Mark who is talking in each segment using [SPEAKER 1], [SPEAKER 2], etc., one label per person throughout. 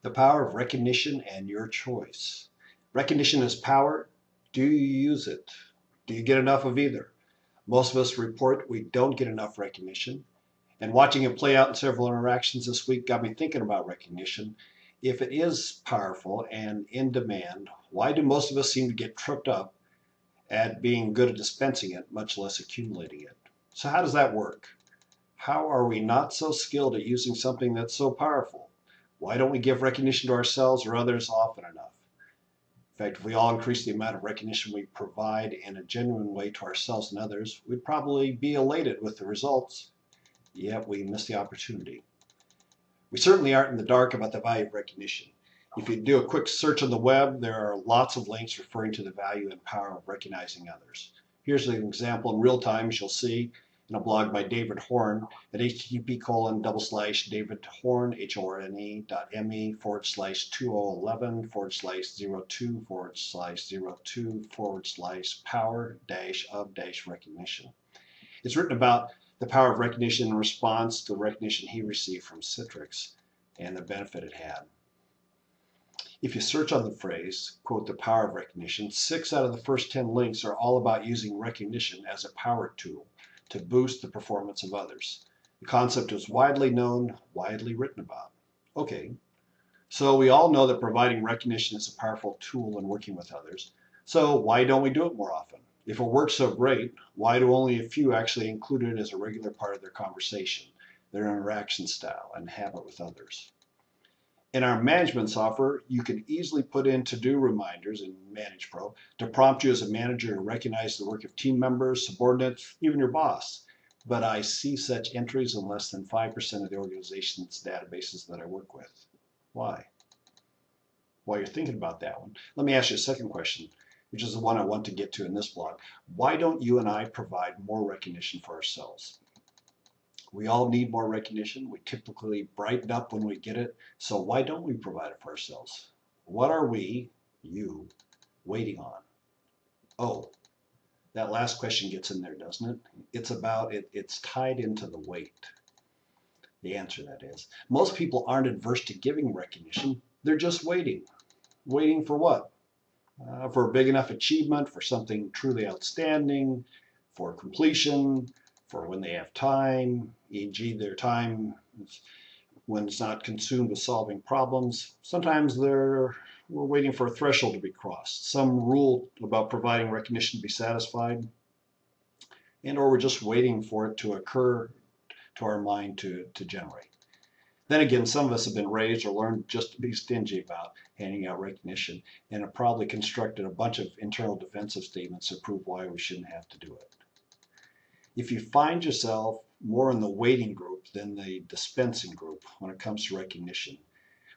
[SPEAKER 1] The power of recognition and your choice. Recognition is power. Do you use it? Do you get enough of either? Most of us report we don't get enough recognition. And watching it play out in several interactions this week got me thinking about recognition. If it is powerful and in demand, why do most of us seem to get tripped up at being good at dispensing it, much less accumulating it? So how does that work? How are we not so skilled at using something that's so powerful? Why don't we give recognition to ourselves or others often enough? In fact, if we all increase the amount of recognition we provide in a genuine way to ourselves and others, we'd probably be elated with the results, yet we miss the opportunity. We certainly aren't in the dark about the value of recognition. If you do a quick search on the web, there are lots of links referring to the value and power of recognizing others. Here's an example in real time, as you'll see in a blog by David Horn at http://davidhorne.me/2011//02/power-of-recognition. It's written about the power of recognition in response to the recognition he received from Citrix and the benefit it had. If you search on the phrase, quote, the power of recognition, 6 out of the first 10 links are all about using recognition as a power tool to boost the performance of others. The concept is widely known, widely written about. Okay, so we all know that providing recognition is a powerful tool in working with others. So why don't we do it more often? If it works so great, why do only a few actually include it as a regular part of their conversation, their interaction style, and habit with others? In our management software, you can easily put in to-do reminders in ManagePro to prompt you as a manager to recognize the work of team members, subordinates, even your boss. But I see such entries in less than 5% of the organization's databases that I work with. Why? While you're thinking about that one, let me ask you a second question, which is the one I want to get to in this blog. Why don't you and I provide more recognition for ourselves? We all need more recognition. We typically brighten up when we get it. So why don't we provide it for ourselves? What are we, you, waiting on? Oh, that last question gets in there, doesn't it? It's tied into the wait. The answer, that is. Most people aren't adverse to giving recognition. They're just waiting. Waiting for what? For a big enough achievement, for something truly outstanding, for completion, for when they have time, e.g. their time when it's not consumed with solving problems. Sometimes we're waiting for a threshold to be crossed, some rule about providing recognition to be satisfied, or we're just waiting for it to occur to our mind to generate. Then again, some of us have been raised or learned just to be stingy about handing out recognition and have probably constructed a bunch of internal defensive statements to prove why we shouldn't have to do it. If you find yourself more in the waiting group than the dispensing group when it comes to recognition,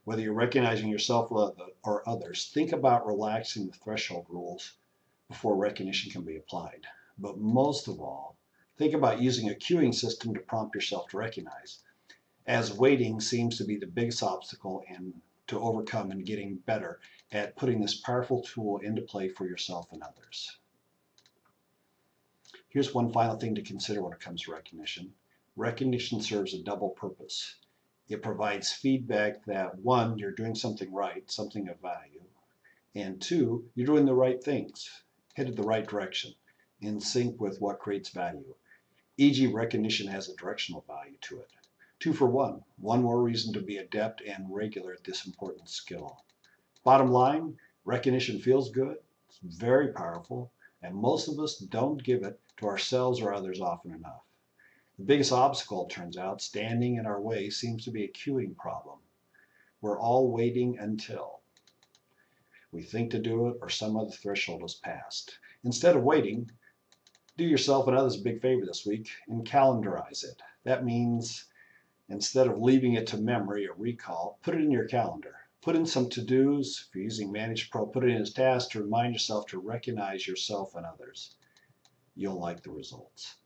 [SPEAKER 1] whether you're recognizing yourself or others, think about relaxing the threshold rules before recognition can be applied. But most of all, think about using a queuing system to prompt yourself to recognize, as waiting seems to be the biggest obstacle to overcome and getting better at putting this powerful tool into play for yourself and others. Here's one final thing to consider when it comes to recognition. Recognition serves a double purpose. It provides feedback that, 1, you're doing something right, something of value, and 2, you're doing the right things, headed the right direction, in sync with what creates value. E.g., recognition has a directional value to it. 2 for 1, one more reason to be adept and regular at this important skill. Bottom line, recognition feels good, it's very powerful, and most of us don't give it to ourselves or others often enough. The biggest obstacle, it turns out, standing in our way seems to be a queuing problem. We're all waiting until we think to do it or some other threshold is passed. Instead of waiting, do yourself and others a big favor this week and calendarize it. That means instead of leaving it to memory or recall, put it in your calendar. Put in some to-dos. If you're using ManagePro, put it in as tasks to remind yourself to recognize yourself and others. You'll like the results.